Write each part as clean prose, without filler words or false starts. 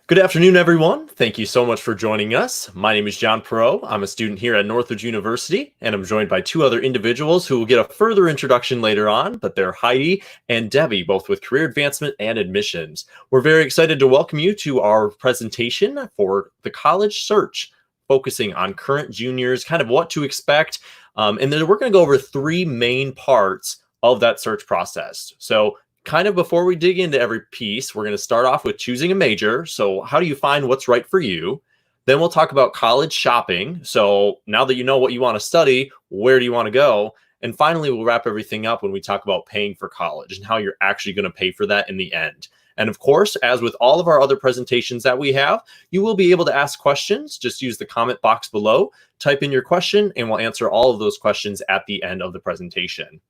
Good afternoon, everyone. Thank you so much for joining us. My name is John Perot. I'm a student here at Northridge University, and I'm joined by two other individuals who will get a further introduction later on, but they're Heidi and Debbie, both with career advancement and admissions. We're very excited to welcome you to our presentation for the college search, focusing on current juniors, kind of what to expect. And then we're going to go over three main parts of that search process. So kind of before we dig into every piece, we're going to start off with choosing a major. So how do you find what's right for you? Then we'll talk about college shopping. So now that you know what you want to study, where do you want to go? And finally, we'll wrap everything up when we talk about paying for college and how you're actually going to pay for that in the end. And of course, as with all of our other presentations that we have, you will be able to ask questions. Just use the comment box below, type in your question, and we'll answer all of those questions at the end of the presentation.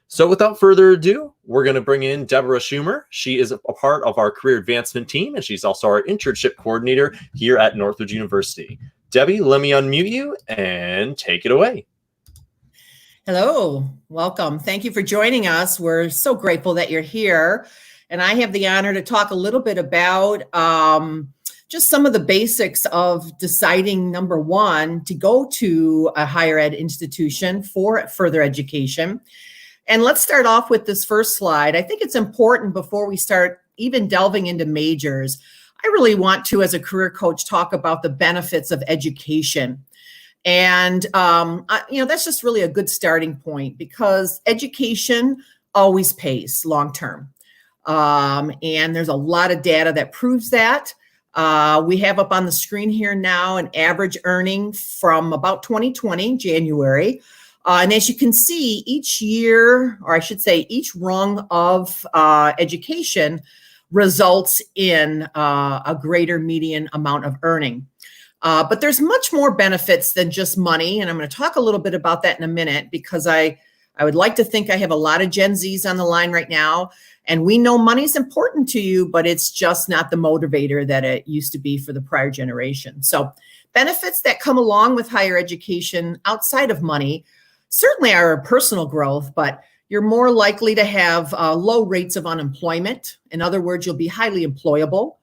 So without further ado, we're going to bring in Deborah Schumer. She is a part of our career advancement team, and she's also our internship coordinator here at Northridge University. Debbie, let me unmute you and take it away. Hello, welcome. Thank you for joining us. We're so grateful that you're here. And I have the honor to talk a little bit about just some of the basics of deciding, number one, to go to a higher ed institution for further education. And let's start off with this first slide. I think it's important before we start even delving into majors. I really want to, as a career coach, talk about the benefits of education. And, that's just really a good starting point because education always pays long-term. And there's a lot of data that proves that. We have up on the screen here now an average earning from about 2020, January. And as you can see, each year, or I should say each rung of education results in a greater median amount of earning. But there's much more benefits than just money. And I'm going to talk a little bit about that in a minute because I would like to think I have a lot of Gen Zs on the line right now. And we know money's important to you, but it's just not the motivator that it used to be for the prior generation. So benefits that come along with higher education outside of money certainly are personal growth, but you're more likely to have low rates of unemployment. In other words, you'll be highly employable.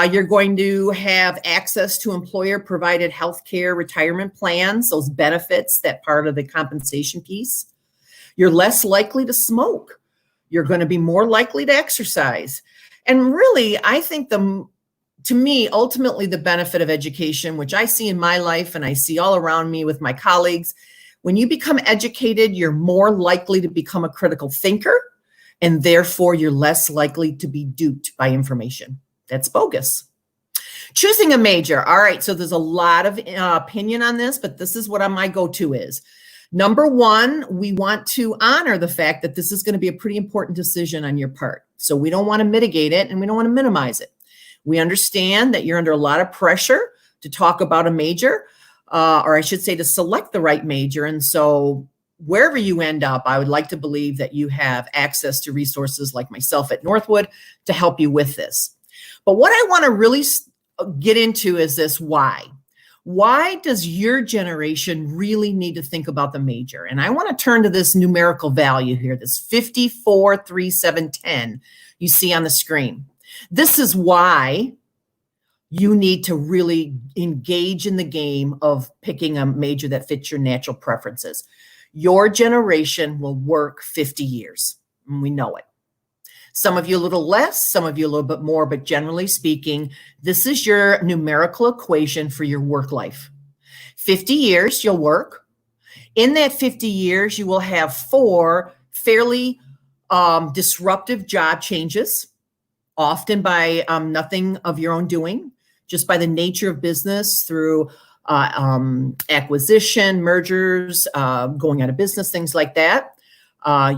You're going to have access to employer-provided healthcare retirement plans, those benefits, that part of the compensation piece. You're less likely to smoke. You're going to be more likely to exercise. And really, I think to me, ultimately, the benefit of education, which I see in my life and I see all around me with my colleagues, when you become educated, you're more likely to become a critical thinker, and therefore you're less likely to be duped by information that's bogus. Choosing a major. All right, so there's a lot of opinion on this, but this is what my go-to is. Number one, we want to honor the fact that this is going to be a pretty important decision on your part. So we don't want to mitigate it and we don't want to minimize it. We understand that you're under a lot of pressure to talk about a major, or I should say to select the right major. And so wherever you end up, I would like to believe that you have access to resources like myself at Northwood to help you with this. But what I want to really get into is this why. Why does your generation really need to think about the major? And I want to turn to this numerical value here, this 543710 you see on the screen. This is why you need to really engage in the game of picking a major that fits your natural preferences. Your generation will work 50 years, and we know it. Some of you a little less, some of you a little bit more, but generally speaking, this is your numerical equation for your work life. 50 years you'll work. In that 50 years, you will have 4 fairly disruptive job changes, often by nothing of your own doing, just by the nature of business through acquisition, mergers, going out of business, things like that.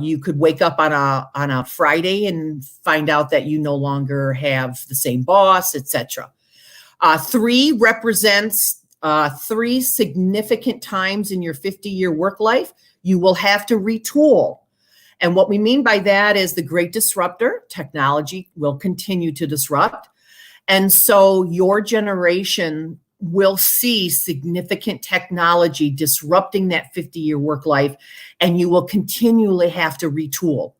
You could wake up on a Friday and find out that you no longer have the same boss, etc. 3 represents 3 significant times in your 50-year work life you will have to retool. And what we mean by that is the great disruptor. Technology will continue to disrupt. And so your generation will see significant technology disrupting that 50-year work life, and you will continually have to retool.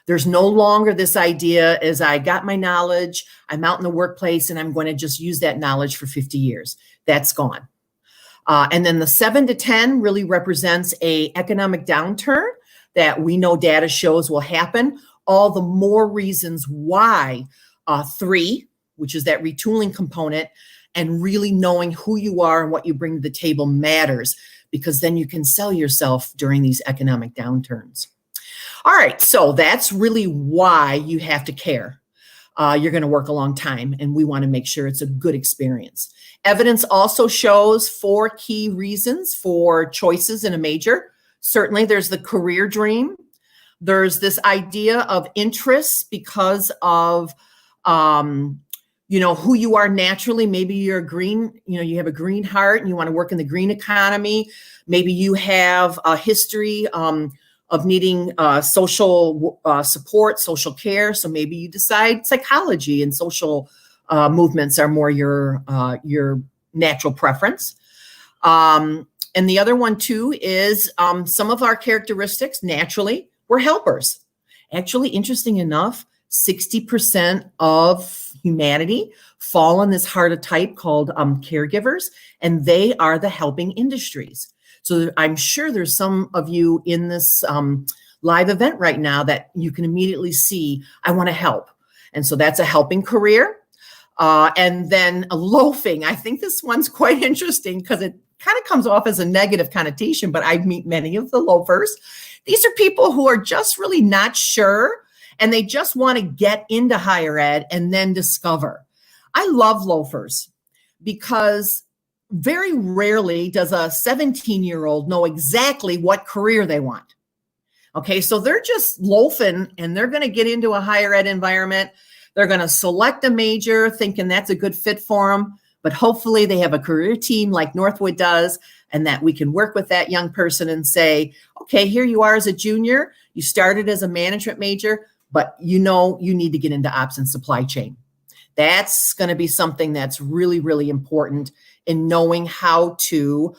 There's no longer this idea as I got my knowledge, I'm out in the workplace, and I'm going to just use that knowledge for 50 years. That's gone. And then the 7 to 10 really represents a economic downturn that we know data shows will happen. All the more reasons why 3, which is that retooling component, and really knowing who you are and what you bring to the table matters, because then you can sell yourself during these economic downturns. All right, so that's really why you have to care. You're going to work a long time, and we want to make sure it's a good experience. Evidence also shows 4 key reasons for choices in a major. Certainly, there's the career dream. There's this idea of interest because of, who you are naturally. Maybe you're a green, you have a green heart and you want to work in the green economy. Maybe you have a history of needing social support, social care. So maybe you decide psychology and social movements are more your natural preference. And the other one too is some of our characteristics, naturally, we're helpers. Actually, interesting enough, 60% of humanity fall in this harder type called caregivers, and they are the helping industries. So I'm sure there's some of you in this live event right now that you can immediately see, I want to help. And so that's a helping career. And then a loafing. I think this one's quite interesting because it kind of comes off as a negative connotation, but I meet many of the loafers. These are people who are just really not sure, and they just want to get into higher ed and then discover. I love loafers because very rarely does a 17-year-old know exactly what career they want. Okay, so they're just loafing and they're going to get into a higher ed environment. They're going to select a major thinking that's a good fit for them, but hopefully they have a career team like Northwood does, and that we can work with that young person and say, okay, here you are as a junior. You started as a management major, but you need to get into ops and supply chain. That's going to be something that's really, really important in knowing how to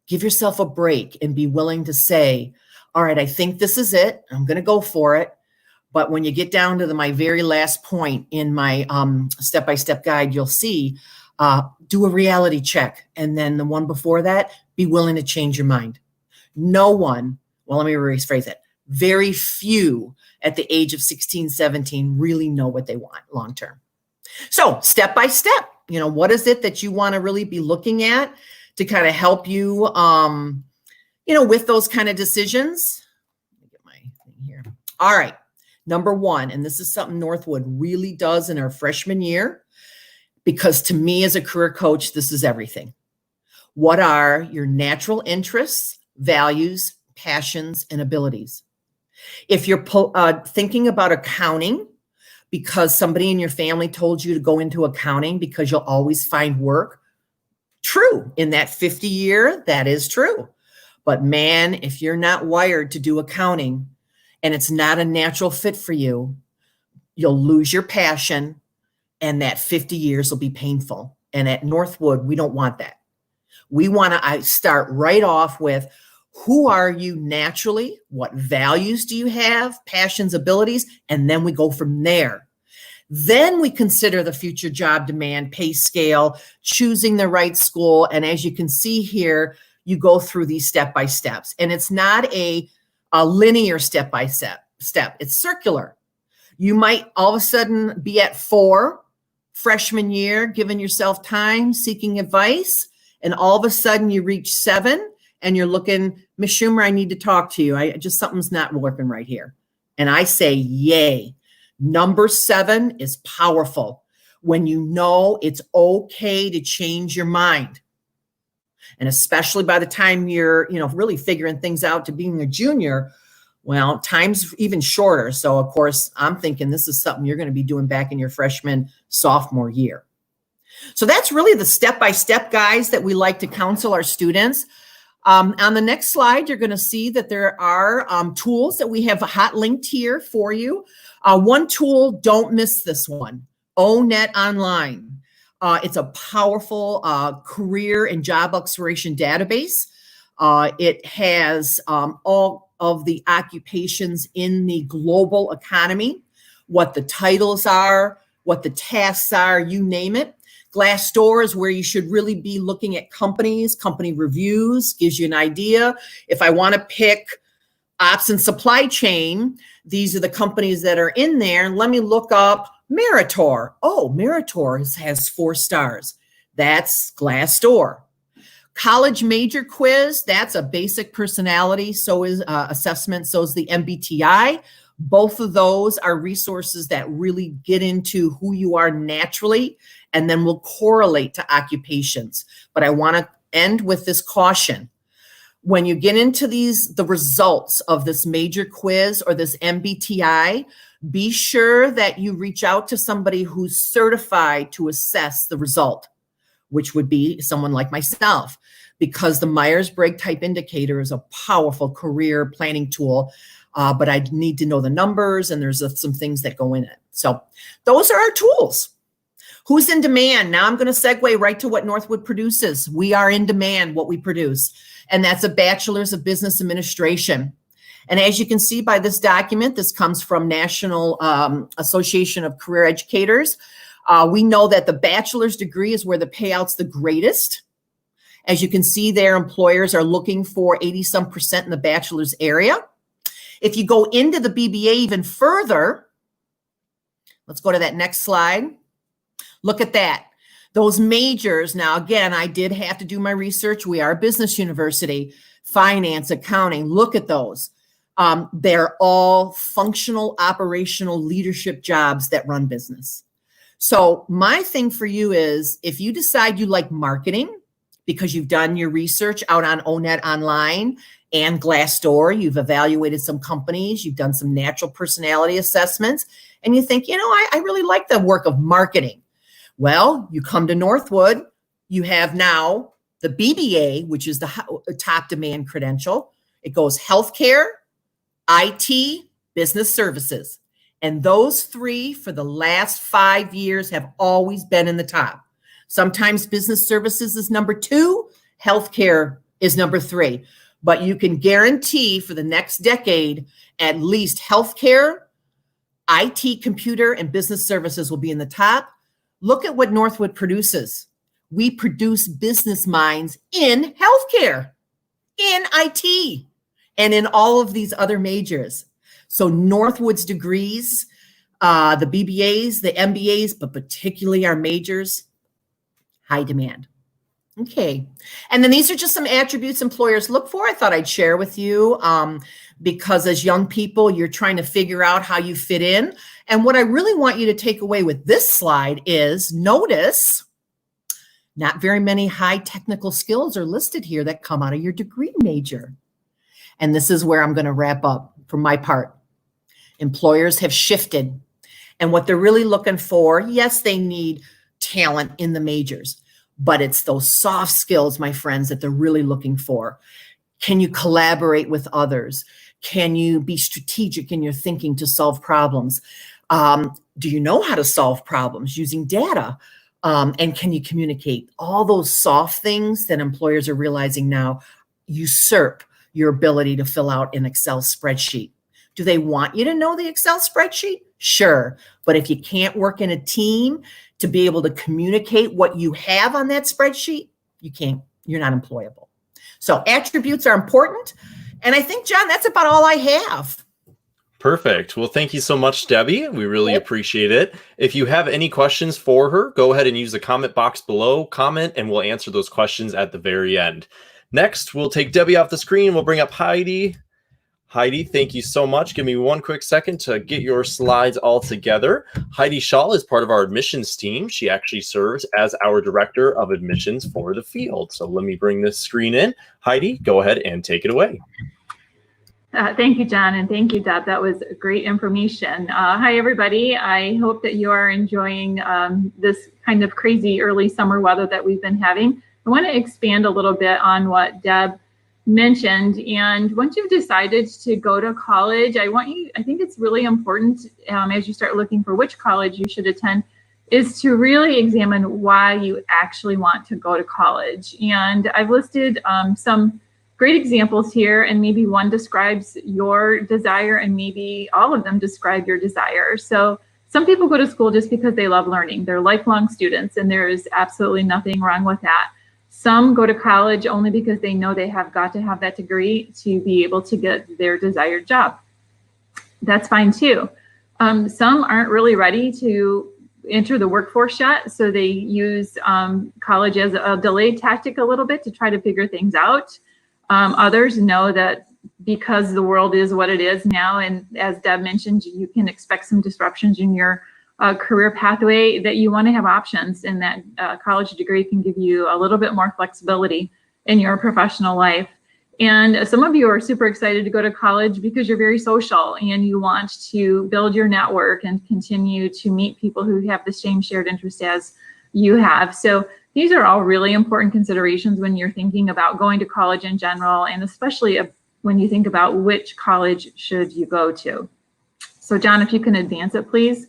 give yourself a break and be willing to say, all right, I think this is it. I'm going to go for it. But when you get down to my very last point in my step-by-step guide, you'll see, do a reality check. And then the one before that, be willing to change your mind. No one, well, let me rephrase it. Very few at the age of 16, 17 really know what they want long-term. So step by step, what is it that you want to really be looking at to kind of help you, with those kind of decisions? Let me get my thing here. All right. Number 1, and this is something Northwood really does in our freshman year, because to me as a career coach, this is everything. What are your natural interests, values, passions, and abilities? If you're thinking about accounting because somebody in your family told you to go into accounting because you'll always find work, true. In that 50 year, that is true. But man, if you're not wired to do accounting and it's not a natural fit for you, you'll lose your passion and that 50 years will be painful. And at Northwood, we don't want that. We want to start right off with, who are you naturally? What values do you have? Passions, abilities? And then we go from there. Then we consider the future job demand, pay scale, choosing the right school. And as you can see here, you go through these step-by-steps. And it's not a linear step-by-step. It's circular. You might all of a sudden be at 4 freshman year, giving yourself time, seeking advice. And all of a sudden you reach 7 and you're looking, Ms. Schumer, I need to talk to you. Something's not working right here. And I say, yay. Number 7 is powerful when you know it's okay to change your mind. And especially by the time you're, really figuring things out to being a junior, well, time's even shorter. So of course, I'm thinking this is something you're going to be doing back in your freshman, sophomore year. So that's really the step-by-step guides that we like to counsel our students. On the next slide, you're going to see that there are tools that we have hot linked here for you. One tool, don't miss this one, ONET Online. It's a powerful career and job exploration database. It has all of the occupations in the global economy, what the titles are, what the tasks are, you name it. Glassdoor is where you should really be looking at companies, company reviews, gives you an idea. If I want to pick ops and supply chain, these are the companies that are in there. Let me look up Meritor. Oh, Meritor has 4 stars. That's Glassdoor. College major quiz, that's a basic personality, so is assessment, so is the MBTI. Both of those are resources that really get into who you are naturally and then will correlate to occupations. But I want to end with this caution. When you get into the results of this major quiz or this MBTI, be sure that you reach out to somebody who's certified to assess the result, which would be someone like myself, because the Myers-Briggs Type Indicator is a powerful career planning tool, but I need to know the numbers, and there's some things that go in it. So those are our tools. Who's in demand? Now I'm going to segue right to what Northwood produces. We are in demand, what we produce, and that's a Bachelor's of Business Administration. And as you can see by this document, this comes from National Association of Career Educators. We know that the bachelor's degree is where the payout's the greatest. As you can see there, employers are looking for 80-some% in the bachelor's area. If you go into the BBA even further, let's go to that next slide. Look at that. Those majors, now again, I did have to do my research. We are a business university, finance, accounting, look at those. They're all functional, operational leadership jobs that run business. So my thing for you is, if you decide you like marketing because you've done your research out on ONET Online and Glassdoor, you've evaluated some companies, you've done some natural personality assessments, and you think, I really like the work of marketing. Well, you come to Northwood, you have now the BBA, which is the top demand credential. It goes healthcare, IT, business services. And those 3 for the last 5 years have always been in the top. Sometimes business services is number 2, healthcare is number 3. But you can guarantee for the next decade, at least healthcare, IT, computer, and business services will be in the top. Look at what Northwood produces. We produce business minds in healthcare, in IT, and in all of these other majors. So Northwood's degrees, the BBAs, the MBAs, but particularly our majors, high demand. Okay. And then these are just some attributes employers look for. I thought I'd share with you because as young people, you're trying to figure out how you fit in. And what I really want you to take away with this slide is notice not very many high technical skills are listed here that come out of your degree major. And this is where I'm going to wrap up for my part. Employers have shifted. And what they're really looking for, yes, they need talent in the majors, but it's those soft skills, my friends, that they're really looking for. Can you collaborate with others? Can you be strategic in your thinking to solve problems? Do you know how to solve problems using data? And can you communicate? All those soft things that employers are realizing now usurp your ability to fill out an Excel spreadsheet. Do they want you to know the Excel spreadsheet? Sure. But if you can't work in a team to be able to communicate what you have on that spreadsheet, you're not employable. So attributes are important. And I think, John, that's about all I have. Perfect. Well, thank you so much, Debbie. We really appreciate it. If you have any questions for her, go ahead and use the comment box below, comment, and we'll answer those questions at the very end. Next, we'll take Debbie off the screen. We'll bring up Heidi. Heidi, thank you so much. Give me one quick second to get your slides all together. Heidi Schall is part of our admissions team. She actually serves as our director of admissions for the field. So let me bring this screen in. Heidi, go ahead and take it away. Thank you, John, and thank you, Deb. That was great information. Hi, everybody. I hope that you are enjoying this kind of crazy early summer weather that we've been having. I want to expand a little bit on what Deb mentioned. And once you've decided to go to college, I think it's really important as you start looking for which college you should attend, is to really examine why you actually want to go to college. And I've listed some great examples here, and maybe one describes your desire and maybe all of them describe your desire. So some people go to school just because they love learning. They're lifelong students, and there is absolutely nothing wrong with that. Some go to college only because they know they have got to have that degree to be able to get their desired job. That's fine too. Some aren't really ready to enter the workforce yet, so they use college as a delayed tactic a little bit to try to figure things out. Others know that because the world is what it is now, and as Deb mentioned, you can expect some disruptions in your career pathway, that you want to have options, and that college degree can give you a little bit more flexibility in your professional life. And some of you are super excited to go to college because you're very social and you want to build your network and continue to meet people who have the same shared interest as you have. So these are all really important considerations when you're thinking about going to college in general, and especially when you think about which college should you go to. So John, if you can advance it, please.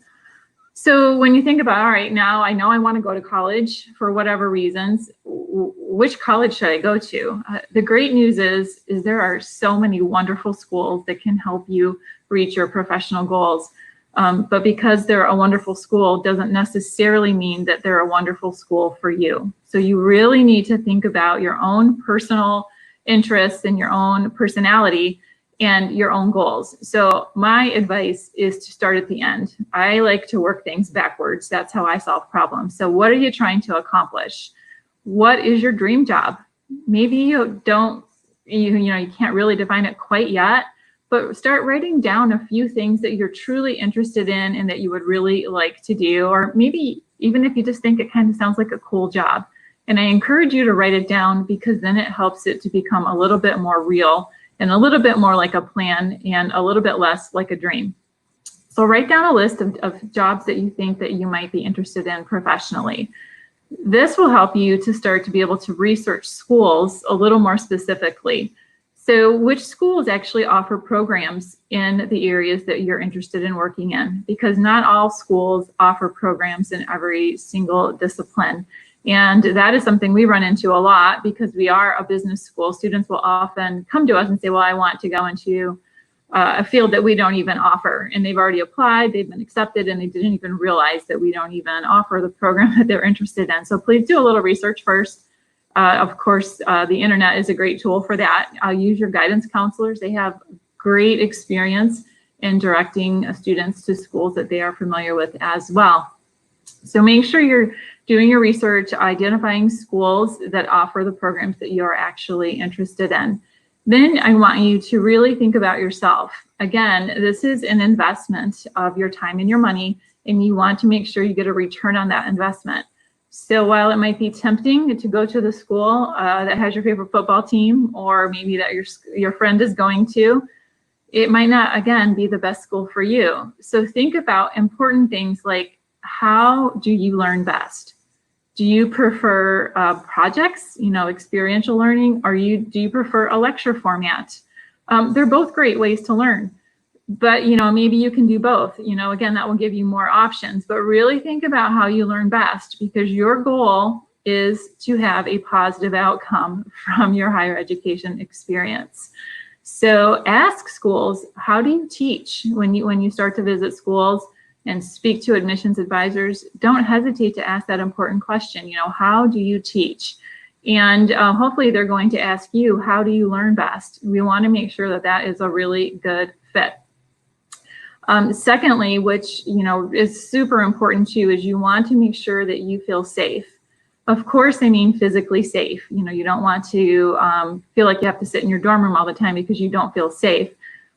So when you think about, all right, now I know I want to go to college for whatever reasons, which college should I go to? The great news is there are so many wonderful schools that can help you reach your professional goals. But because they're a wonderful school doesn't necessarily mean that they're a wonderful school for you. So you really need to think about your own personal interests and your own personality and your own goals. So my advice is to start at the end. I like to work things backwards. That's how I solve problems. So what are you trying to accomplish? What is your dream job? Maybe you don't, you can't really define it quite yet, but start writing down a few things that you're truly interested in and that you would really like to do, or maybe even if you just think it kind of sounds like a cool job. And I encourage you to write it down, because then it helps it to become a little bit more real and a little bit more like a plan and a little bit less like a dream. So write down a list of jobs that you think that you might be interested in professionally. This will help you to start to be able to research schools a little more specifically. So which schools actually offer programs in the areas that you're interested in working in? Because not all schools offer programs in every single discipline. And that is something we run into a lot, because we are a business school. Students will often come to us and say, well, I want to go into a field that we don't even offer. And they've already applied, they've been accepted, and they didn't even realize that we don't even offer the program that they're interested in. So please do a little research first. Of course, the internet is a great tool for that. Use your guidance counselors. They have great experience in directing students to schools that they are familiar with as well. So make sure you're doing your research, identifying schools that offer the programs that you're actually interested in. Then I want you to really think about yourself. Again, this is an investment of your time and your money, and you want to make sure you get a return on that investment. So while it might be tempting to go to the school that has your favorite football team, or maybe that your friend is going to, it might not, again, be the best school for you. So think about important things like, how do you learn best? Do you prefer projects, experiential learning, or do you prefer a lecture format? They're both great ways to learn, but maybe you can do both. Again, that will give you more options, but really think about how you learn best, because your goal is to have a positive outcome from your higher education experience. So ask schools, how do you teach? When you start to visit schools and speak to admissions advisors, don't hesitate to ask that important question. How do you teach? And hopefully they're going to ask you, how do you learn best? We want to make sure that that is a really good fit. Secondly, which is super important too, is you want to make sure that you feel safe. Of course, I mean physically safe. You don't want to feel like you have to sit in your dorm room all the time because you don't feel safe.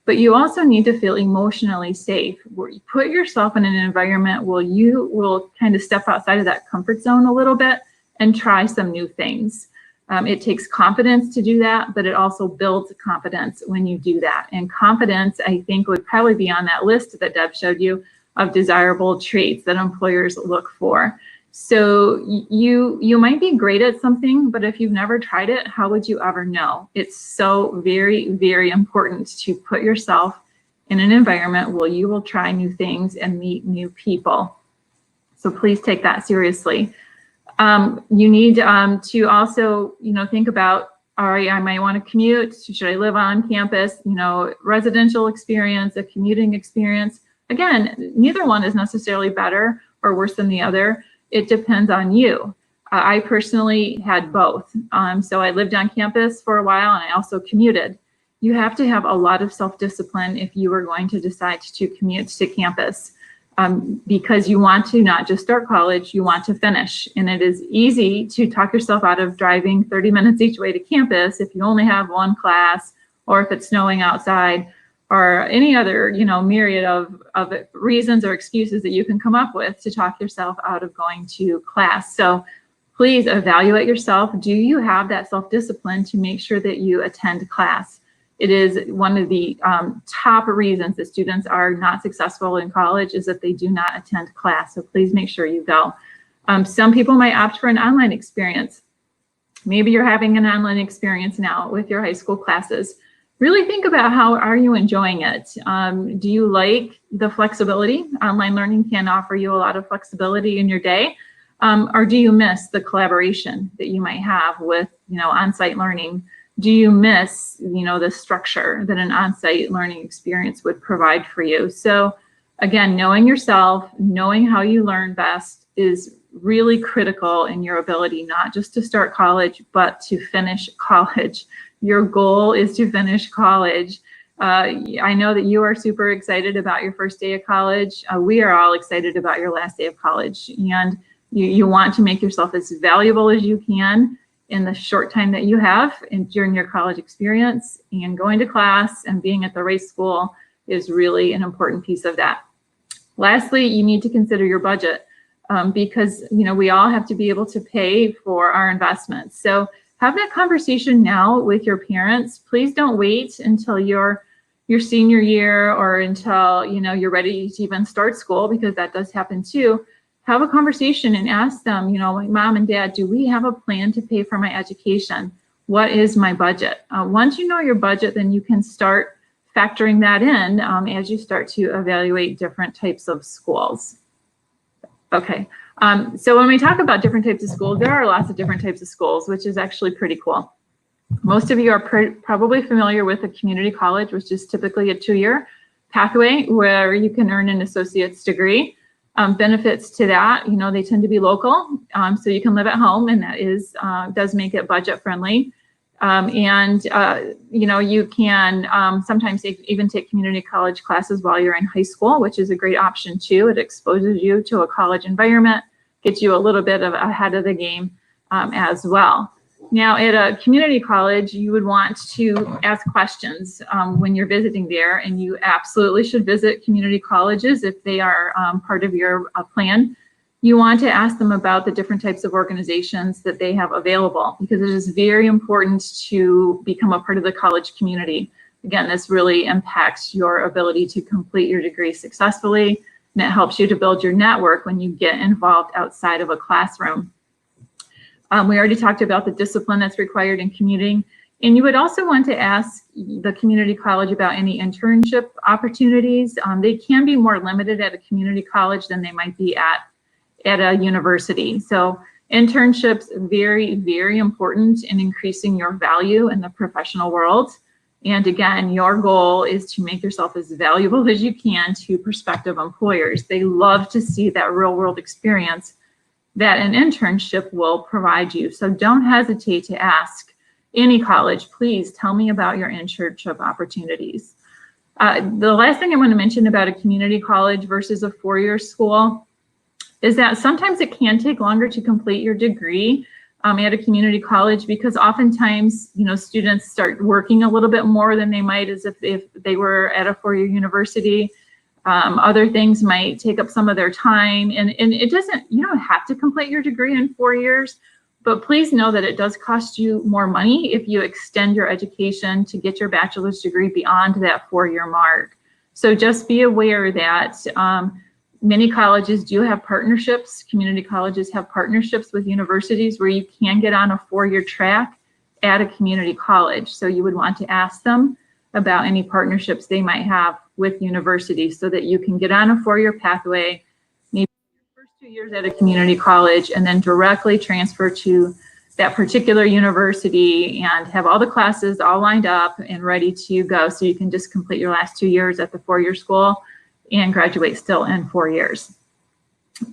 But you also need to feel emotionally safe, where you put yourself in an environment where you will kind of step outside of that comfort zone a little bit and try some new things. It takes confidence to do that, but it also builds confidence when you do that. And confidence, I think, would probably be on that list that Deb showed you of desirable traits that employers look for. So you might be great at something, but if you've never tried it, how would you ever know? It's so very, very important to put yourself in an environment where you will try new things and meet new people. So please take that seriously. You need to also, think about all right, I might want to commute. Should I live on campus? You know, residential experience, a commuting experience. Again, neither one is necessarily better or worse than the other. It depends on you. I personally had both. So I lived on campus for a while and I also commuted. You have to have a lot of self-discipline if you are going to decide to commute to campus, because you want to not just start college, you want to finish. And it is easy to talk yourself out of driving 30 minutes each way to campus if you only have one class, or if it's snowing outside, or any other, you know, myriad of reasons or excuses that you can come up with to talk yourself out of going to class. So please evaluate yourself. Do you have that self-discipline to make sure that you attend class? It is one of the top reasons that students are not successful in college is that they do not attend class. So please make sure you go. Some people might opt for an online experience. Maybe you're having an online experience now with your high school classes. Really think about how are you enjoying it? Do you like the flexibility? Online learning can offer you a lot of flexibility in your day. Or do you miss the collaboration that you might have with, you know, on-site learning? Do you miss, you know, the structure that an on-site learning experience would provide for you? So again, knowing yourself, knowing how you learn best is really critical in your ability, not just to start college, but to finish college. Your goal is to finish college. I know that you are super excited about your first day of college. We are all excited about your last day of college. And you want to make yourself as valuable as you can in the short time that you have during your college experience, and going to class and being at the right school is really an important piece of that. Lastly, you need to consider your budget because, you know, we all have to be able to pay for our investments. So have that conversation now with your parents. Please don't wait until your senior year or until, you know, you're ready to even start school, because that does happen too. Have a conversation and ask them, you know, like, Mom and Dad, do we have a plan to pay for my education? What is my budget? Once you know your budget, then you can start factoring that in as you start to evaluate different types of schools. Okay, so when we talk about different types of schools, there are lots of different types of schools, which is actually pretty cool. Most of you are probably familiar with a community college, which is typically a 2-year pathway where you can earn an associate's degree. Benefits to that, you know, they tend to be local, so you can live at home, and that is does make it budget friendly. You know, you can sometimes even take community college classes while you're in high school, which is a great option too. It exposes you to a college environment, gets you a little bit ahead of the game as well. Now, at a community college, you would want to ask questions when you're visiting there, and you absolutely should visit community colleges if they are part of your plan. You want to ask them about the different types of organizations that they have available, because it is very important to become a part of the college community. Again, this really impacts your ability to complete your degree successfully, and it helps you to build your network when you get involved outside of a classroom. We already talked about the discipline that's required in commuting, and you would also want to ask the community college about any internship opportunities. They can be more limited at a community college than they might be at a university. So internships, very, very important in increasing your value in the professional world. And again, your goal is to make yourself as valuable as you can to prospective employers. They love to see that real world experience that an internship will provide you. So don't hesitate to ask any college, please tell me about your internship opportunities. The last thing I want to mention about a community college versus a 4-year school is that sometimes it can take longer to complete your degree at a community college, because oftentimes, you know, students start working a little bit more than they might as if they were at a 4-year university. Other things might take up some of their time, and it doesn't, you don't have to complete your degree in 4 years, but please know that it does cost you more money if you extend your education to get your bachelor's degree beyond that 4-year mark. So just be aware that many colleges do have partnerships. Community colleges have partnerships with universities where you can get on a 4-year track at a community college. So you would want to ask them about any partnerships they might have with universities so that you can get on a 4-year pathway, maybe your first 2 years at a community college, and then directly transfer to that particular university and have all the classes all lined up and ready to go, so you can just complete your last 2 years at the four-year school and graduate still in 4 years.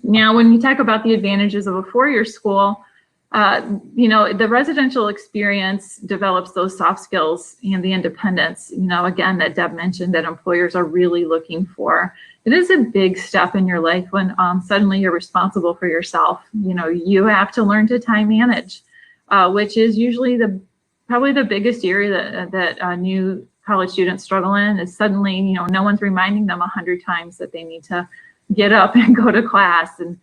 Now, when you talk about the advantages of a four-year school, the residential experience develops those soft skills and the independence, again, that Deb mentioned that employers are really looking for. It is a big step in your life when suddenly you're responsible for yourself. You have to learn to time manage, which is usually probably the biggest area that new college students struggle in, is suddenly, no one's reminding them 100 times that they need to get up and go to class and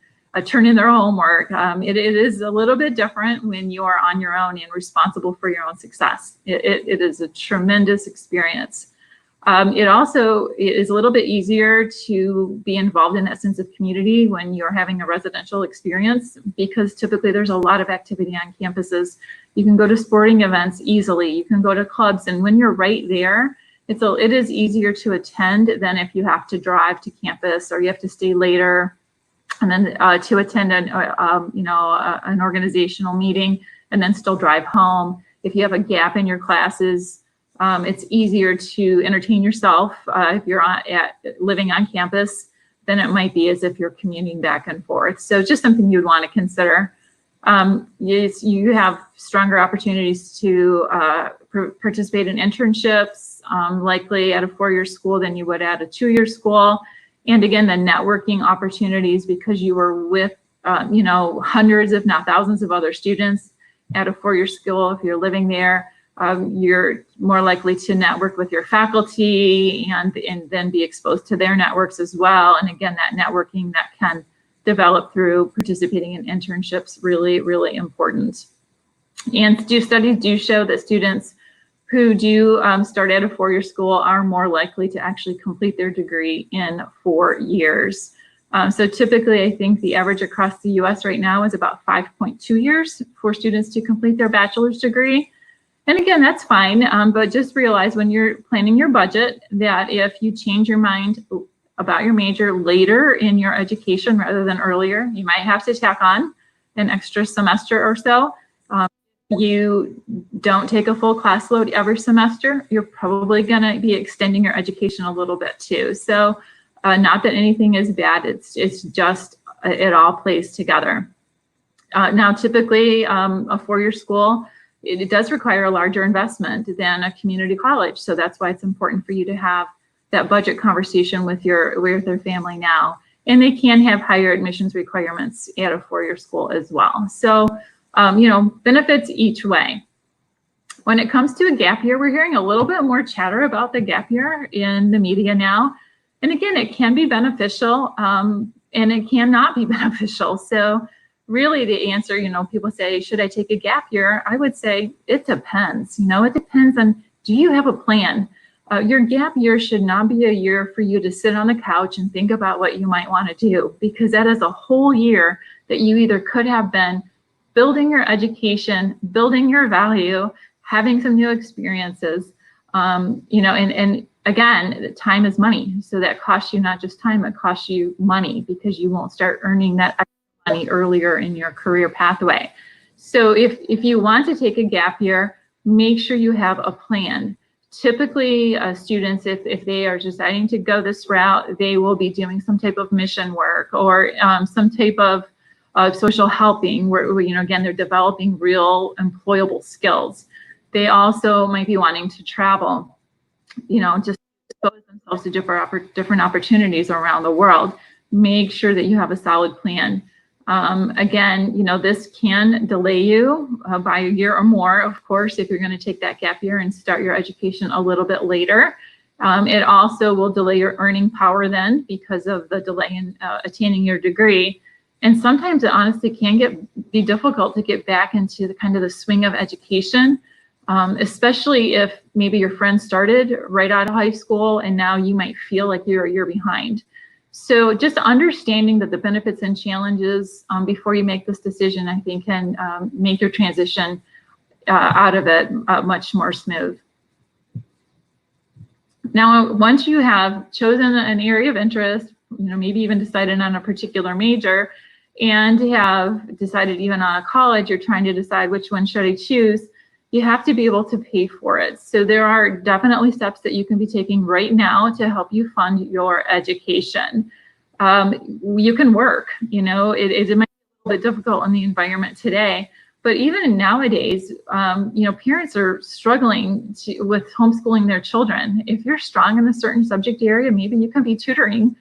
turn in their homework. It is a little bit different when you are on your own and responsible for your own success. It is a tremendous experience. It also is a little bit easier to be involved in that sense of community when you're having a residential experience, because typically there's a lot of activity on campuses. You can go to sporting events easily, you can go to clubs, and when you're right there, it is easier to attend than if you have to drive to campus or you have to stay later and then to attend an organizational meeting and then still drive home. If you have a gap in your classes, it's easier to entertain yourself if you're living on campus than it might be as if you're commuting back and forth. So just something you'd want to consider. You have stronger opportunities to participate in internships, likely at a four-year school than you would at a two-year school. And again, the networking opportunities, because you were with, hundreds, if not thousands of other students at a four-year school. If you're living there, you're more likely to network with your faculty and then be exposed to their networks as well. And again, that networking that can develop through participating in internships, really, really important. And studies do show that students who do start at a four-year school are more likely to actually complete their degree in 4 years. So typically, I think the average across the US right now is about 5.2 years for students to complete their bachelor's degree. And again, that's fine, but just realize when you're planning your budget that if you change your mind about your major later in your education rather than earlier, you might have to tack on an extra semester or so. You don't take a full class load every semester, you're probably going to be extending your education a little bit too. So not that anything is bad, it's just it all plays together. Now, typically a four-year school, it does require a larger investment than a community college. So that's why it's important for you to have that budget conversation with your family now. And they can have higher admissions requirements at a four-year school as well. So benefits each way. When it comes to a gap year, we're hearing a little bit more chatter about the gap year in the media now. And again, it can be beneficial and it cannot be beneficial. So really the answer, people say, should I take a gap year? I would say it depends. It depends on, do you have a plan? Your gap year should not be a year for you to sit on the couch and think about what you might want to do, because that is a whole year that you either could have been building your education, building your value, having some new experiences, and again, time is money. So that costs you not just time, it costs you money, because you won't start earning that extra money earlier in your career pathway. So if you want to take a gap year, make sure you have a plan. Typically, students, if they are deciding to go this route, they will be doing some type of mission work or some type of social helping, where again, they're developing real employable skills. They also might be wanting to travel, just expose themselves to different opportunities around the world. Make sure that you have a solid plan. Again, this can delay you by a year or more, of course, if you're going to take that gap year and start your education a little bit later. It also will delay your earning power then, because of the delay in attaining your degree. And sometimes it honestly can be difficult to get back into the swing of education, especially if maybe your friend started right out of high school and now you might feel like you're a year behind. So just understanding that the benefits and challenges before you make this decision, I think, can make your transition out of it much more smooth. Now, once you have chosen an area of interest, maybe even decided on a particular major, and have decided even on a college, you're trying to decide which one should I choose, you have to be able to pay for it. So there are definitely steps that you can be taking right now to help you fund your education. You can work, it might be a little bit difficult in the environment today, but even nowadays, parents are struggling with homeschooling their children. If you're strong in a certain subject area, maybe you can be tutoring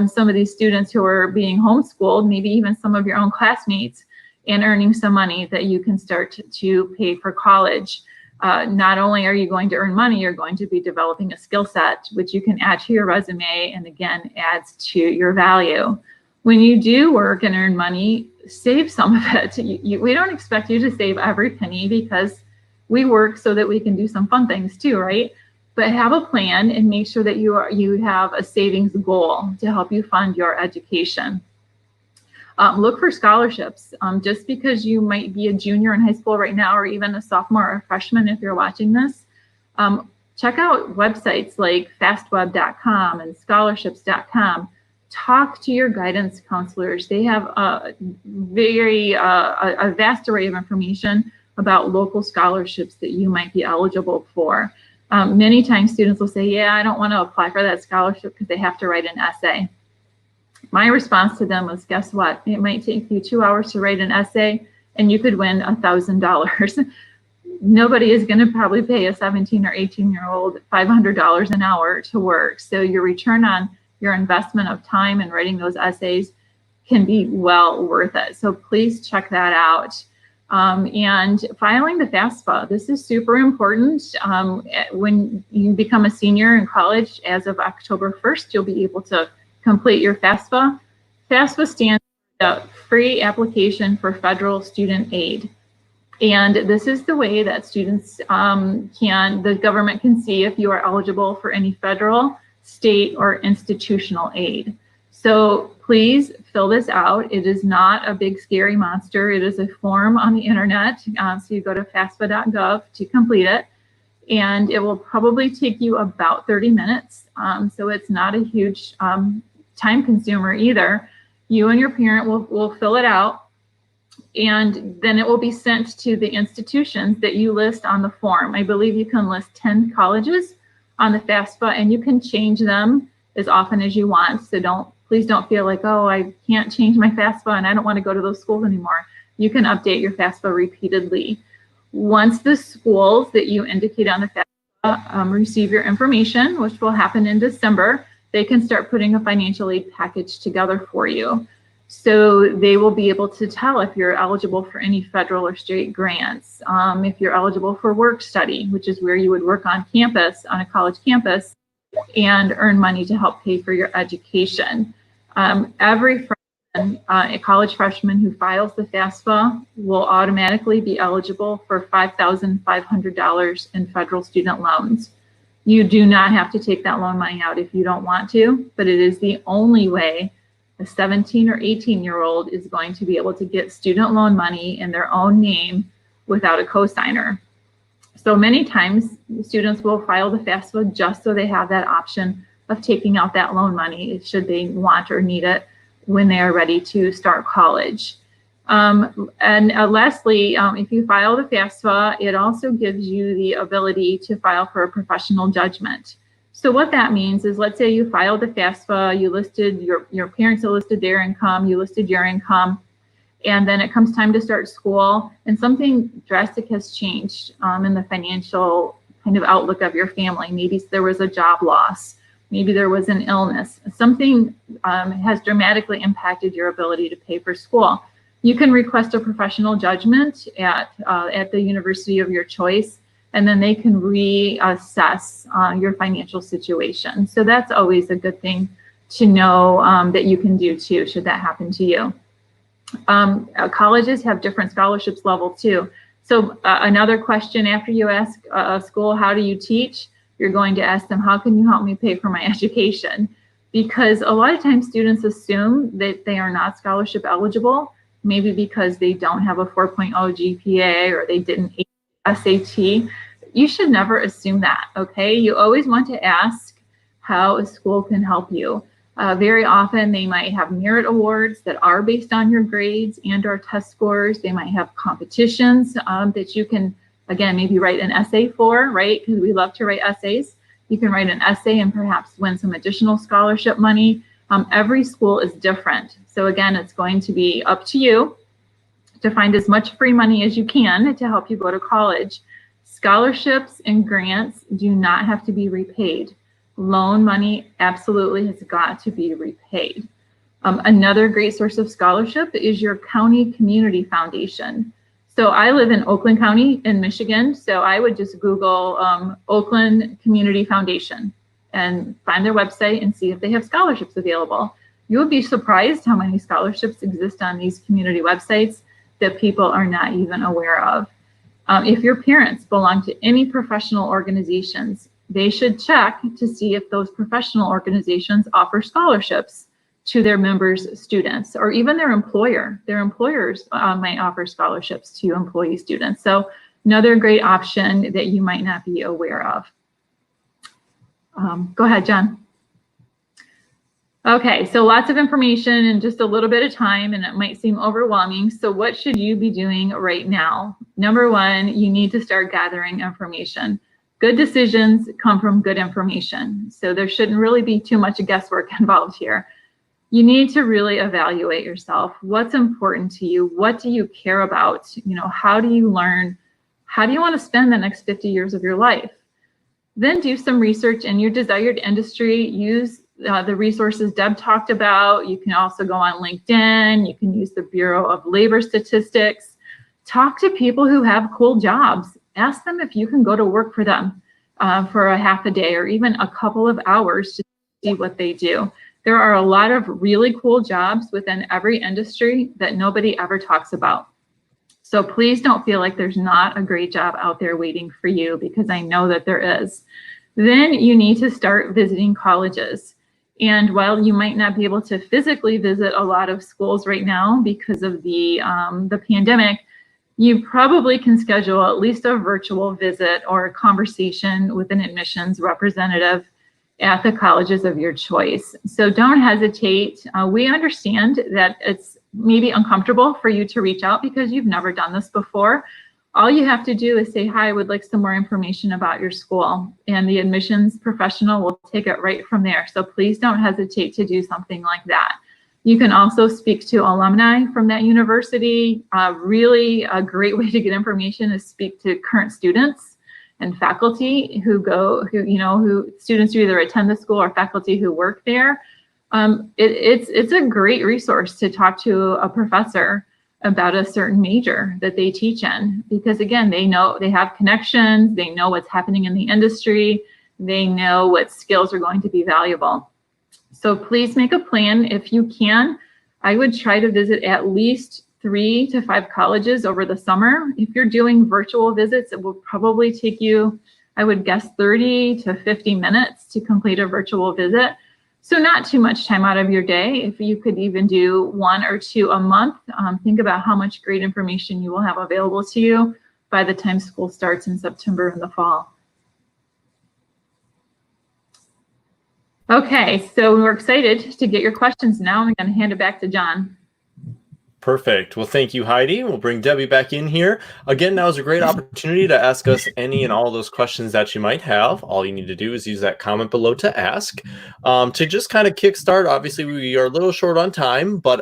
some of these students who are being homeschooled, maybe even some of your own classmates, and earning some money that you can start to pay for college. Not only are you going to earn money, you're going to be developing a skill set, which you can add to your resume and again, adds to your value. When you do work and earn money, save some of it. We don't expect you to save every penny because we work so that we can do some fun things too, right? But have a plan and make sure that you have a savings goal to help you fund your education. Look for scholarships. Just because you might be a junior in high school right now, or even a sophomore or a freshman if you're watching this, check out websites like fastweb.com and scholarships.com. Talk to your guidance counselors. They have a vast array of information about local scholarships that you might be eligible for. Many times students will say, yeah, I don't want to apply for that scholarship because they have to write an essay. My response to them was, guess what? It might take you 2 hours to write an essay and you could win $1,000. Nobody is going to probably pay a 17 or 18-year-old $500 an hour to work. So your return on your investment of time in writing those essays can be well worth it. So please check that out. And filing the FAFSA, this is super important. When you become a senior in college, as of October 1st, you'll be able to complete your FAFSA. FAFSA stands for Free Application for Federal Student Aid. And this is the way that students the government can see if you are eligible for any federal, state, or institutional aid. So please fill this out. It is not a big scary monster. It is a form on the internet. So you go to FAFSA.gov to complete it. And it will probably take you about 30 minutes. So it's not a huge time consumer either. You and your parent will fill it out, and then it will be sent to the institutions that you list on the form. I believe you can list 10 colleges on the FAFSA, and you can change them as often as you want. So please don't feel like, oh, I can't change my FAFSA and I don't want to go to those schools anymore. You can update your FAFSA repeatedly. Once the schools that you indicate on the FAFSA receive your information, which will happen in December, they can start putting a financial aid package together for you. So they will be able to tell if you're eligible for any federal or state grants, if you're eligible for work study, which is where you would work on campus, on a college campus, and earn money to help pay for your education. Every freshman, a college freshman who files the FAFSA will automatically be eligible for $5,500 in federal student loans. You do not have to take that loan money out if you don't want to, but it is the only way a 17 or 18-year-old is going to be able to get student loan money in their own name without a cosigner. So many times students will file the FAFSA just so they have that option of taking out that loan money should they want or need it when they are ready to start college. Lastly, if you file the FAFSA, it also gives you the ability to file for a professional judgment. So what that means is, let's say you filed the FAFSA, you listed your parents have listed their income, you listed your income, and then it comes time to start school, and something drastic has changed in the financial kind of outlook of your family. Maybe there was a job loss, maybe there was an illness, something has dramatically impacted your ability to pay for school. You can request a professional judgment at the university of your choice, and then they can reassess your financial situation. So that's always a good thing to know that you can do too, should that happen to you. Colleges have different scholarships level too. So another question after you ask a school, how do you teach? You're going to ask them, how can you help me pay for my education? Because a lot of times students assume that they are not scholarship eligible, maybe because they don't have a 4.0 GPA or they didn't SAT. You should never assume that, okay? You always want to ask how a school can help you. Very often they might have merit awards that are based on your grades and or test scores. They might have competitions that you can, again, maybe write an essay for, right? Because we love to write essays. You can write an essay and perhaps win some additional scholarship money. Every school is different. So again, it's going to be up to you to find as much free money as you can to help you go to college. Scholarships and grants do not have to be repaid. Loan money absolutely has got to be repaid. Another great source of scholarship is your county community foundation. So I live in Oakland County in Michigan, so I would just Google Oakland Community Foundation and find their website and see if they have scholarships available. You would be surprised how many scholarships exist on these community websites that people are not even aware of. If your parents belong to any professional organizations, they should check to see if those professional organizations offer scholarships to their members' students, or even their employer. Their employers might offer scholarships to employee students. So another great option that you might not be aware of. Go ahead, John. Okay, so lots of information in just a little bit of time, and it might seem overwhelming. So what should you be doing right now? Number one, you need to start gathering information. Good decisions come from good information. So there shouldn't really be too much guesswork involved here. You need to really evaluate yourself. What's important to you? What do you care about? You know, how do you learn? How do you want to spend the next 50 years of your life? Then do some research in your desired industry. Use the resources Deb talked about. You can also go on LinkedIn. You can use the Bureau of Labor Statistics. Talk to people who have cool jobs. Ask them if you can go to work for them for a half a day or even a couple of hours to see what they do. There are a lot of really cool jobs within every industry that nobody ever talks about. So please don't feel like there's not a great job out there waiting for you, because I know that there is. Then you need to start visiting colleges. And while you might not be able to physically visit a lot of schools right now because of the pandemic, you probably can schedule at least a virtual visit or a conversation with an admissions representative at the colleges of your choice. So don't hesitate. We understand that it's maybe uncomfortable for you to reach out because you've never done this before. All you have to do is say, hi, I would like some more information about your school, and the admissions professional will take it right from there. So please don't hesitate to do something like that. You can also speak to alumni from that university. Really a great way to get information is speak to current students and faculty who students who either attend the school or faculty who work there. It's a great resource to talk to a professor about a certain major that they teach in, because again, they have connections, they know what's happening in the industry, they know what skills are going to be valuable. So please make a plan if you can. I would try to visit at least 3 to 5 colleges over the summer. If you're doing virtual visits, it will probably take you, I would guess, 30 to 50 minutes to complete a virtual visit. So not too much time out of your day. If you could even do 1 or 2 a month, think about how much great information you will have available to you by the time school starts in September in the fall. Okay, so we're excited to get your questions now. I'm going to hand it back to John. Perfect. Well, thank you, Heidi. We'll bring Debbie back in here. Again, now is a great opportunity to ask us any and all those questions that you might have. All you need to do is use that comment below to ask. To just kind of kickstart, obviously we are a little short on time, but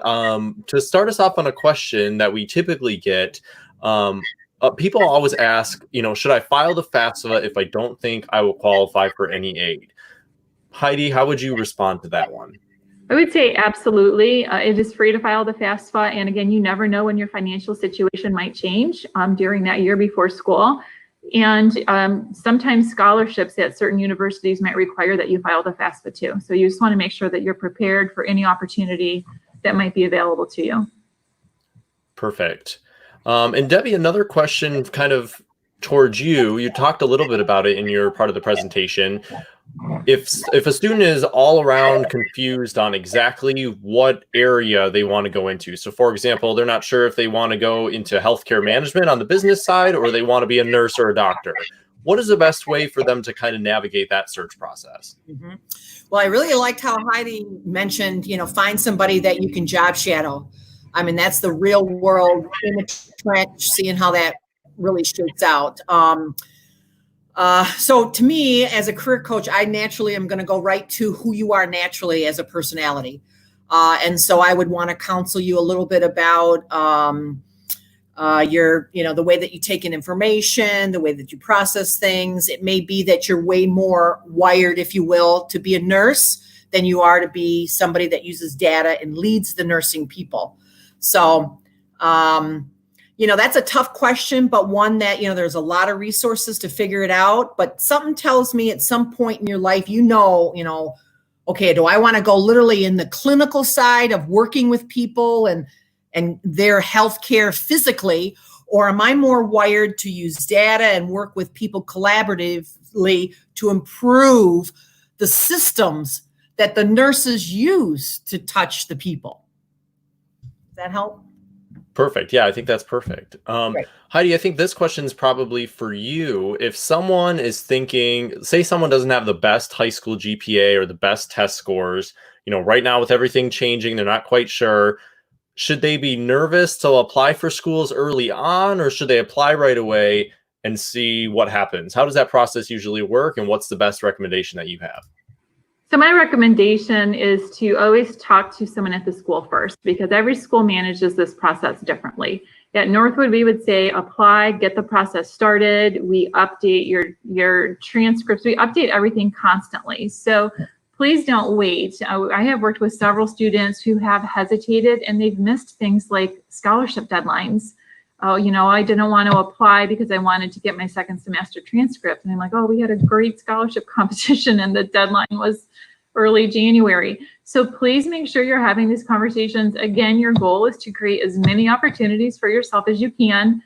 to start us off on a question that we typically get, people always ask, should I file the FAFSA if I don't think I will qualify for any aid? Heidi, how would you respond to that one? I would say absolutely. It is free to file the FAFSA. And again, you never know when your financial situation might change during that year before school. And sometimes scholarships at certain universities might require that you file the FAFSA too. So you just want to make sure that you're prepared for any opportunity that might be available to you. Perfect. And Debbie, another question kind of towards you. You talked a little bit about it in your part of the presentation. If a student is all around confused on exactly what area they want to go into, so for example, they're not sure if they want to go into healthcare management on the business side or they want to be a nurse or a doctor, what is the best way for them to kind of navigate that search process? Mm-hmm. Well, I really liked how Heidi mentioned, find somebody that you can job shadow. I mean, that's the real world in the trench, seeing how that really shoots out. So to me, as a career coach, I naturally am going to go right to who you are naturally as a personality. And so I would want to counsel you a little bit about the way that you take in information, the way that you process things. It may be that you're way more wired, if you will, to be a nurse than you are to be somebody that uses data and leads the nursing people. So, that's a tough question, but one that, there's a lot of resources to figure it out. But something tells me at some point in your life, okay, do I want to go literally in the clinical side of working with people and their healthcare physically, or am I more wired to use data and work with people collaboratively to improve the systems that the nurses use to touch the people? Does that help? Perfect. Yeah, I think that's perfect. Right. Heidi, I think this question is probably for you. If someone is thinking, say someone doesn't have the best high school GPA or the best test scores, right now with everything changing, they're not quite sure. Should they be nervous to apply for schools early on, or should they apply right away and see what happens? How does that process usually work, and what's the best recommendation that you have? So my recommendation is to always talk to someone at the school first, because every school manages this process differently. At Northwood, we would say apply, get the process started. We update your transcripts. We update everything constantly. So please don't wait. I have worked with several students who have hesitated and they've missed things like scholarship deadlines. Oh, I didn't want to apply because I wanted to get my second semester transcript. And I'm like, oh, we had a great scholarship competition and the deadline was early January. So please make sure you're having these conversations. Again, your goal is to create as many opportunities for yourself as you can,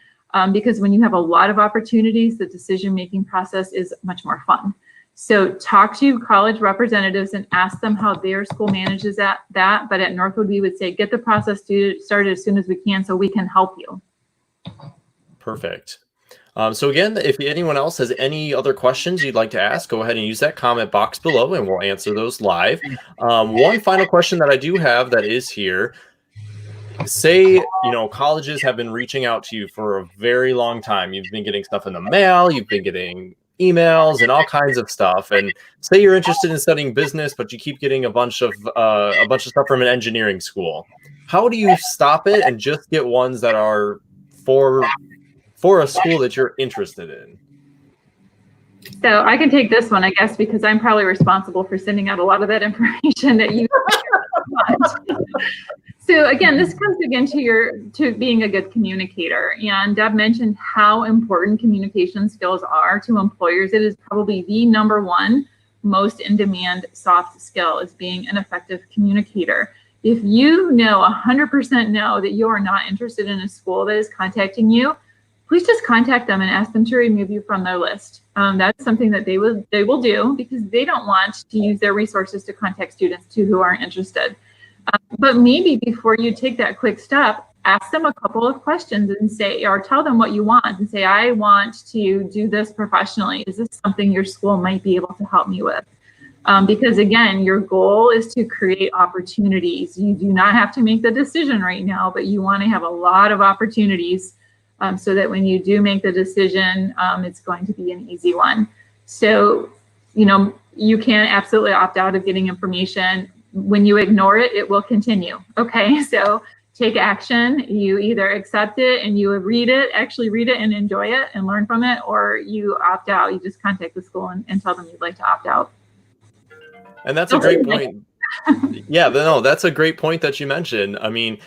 because when you have a lot of opportunities, the decision-making process is much more fun. So talk to college representatives and ask them how their school manages that. But at Northwood, we would say, get the process started as soon as we can so we can help you. Perfect. So again, if anyone else has any other questions you'd like to ask, go ahead and use that comment box below and we'll answer those live. One final question that I do have that is here. Say, colleges have been reaching out to you for a very long time. You've been getting stuff in the mail, you've been getting emails and all kinds of stuff. And say you're interested in studying business, but you keep getting a bunch of stuff from an engineering school. How do you stop it and just get ones that are for a school that you're interested in? So I can take this one, I guess, because I'm probably responsible for sending out a lot of that information that you want. So again, this comes again to being a good communicator. And Deb mentioned how important communication skills are to employers. It is probably the number one most in-demand soft skill, is being an effective communicator. If you know 100% know that you are not interested in a school that is contacting you, please just contact them and ask them to remove you from their list. That's something that they will do, because they don't want to use their resources to contact students who aren't interested. But maybe before you take that quick step, ask them a couple of questions and say, or tell them what you want and say, I want to do this professionally. Is this something your school might be able to help me with? Because again, your goal is to create opportunities. You do not have to make the decision right now, but you want to have a lot of opportunities so that when you do make the decision, it's going to be an easy one. So, you can absolutely opt out of getting information. When you ignore it, it will continue. Okay, so take action. You either accept it and you actually read it and enjoy it and learn from it, or you opt out. You just contact the school and tell them you'd like to opt out. And that's a great point. Yeah, no, that's a great point that you mentioned. I mean,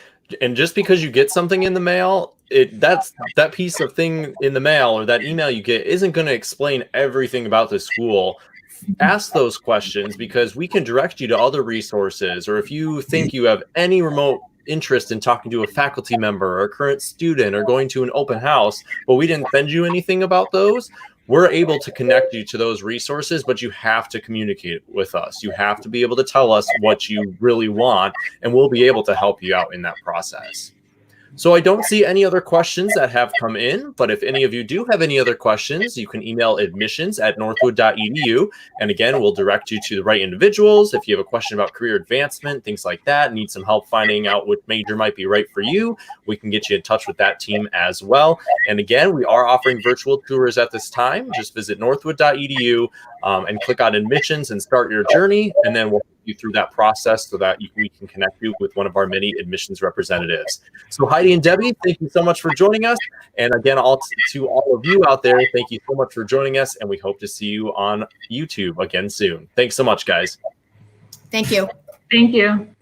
and just because you get something in the mail, that piece of thing in the mail or that email you get isn't going to explain everything about the school. Ask those questions, because we can direct you to other resources, or if you think you have any remote interest in talking to a faculty member or a current student or going to an open house, but we didn't send you anything about those, we're able to connect you to those resources, but you have to communicate with us. You have to be able to tell us what you really want, and we'll be able to help you out in that process. So I don't see any other questions that have come in, but if any of you do have any other questions, you can email admissions@northwood.edu. And again, we'll direct you to the right individuals. If you have a question about career advancement, things like that, need some help finding out what major might be right for you, we can get you in touch with that team as well. And again, we are offering virtual tours at this time. Just visit northwood.edu and click on admissions and start your journey. And then we'll help you through that process so that we can connect you with one of our many admissions representatives. So Heidi and Debbie, thank you so much for joining us. And again, to all of you out there, thank you so much for joining us. And we hope to see you on YouTube again soon. Thanks so much, guys. Thank you. Thank you.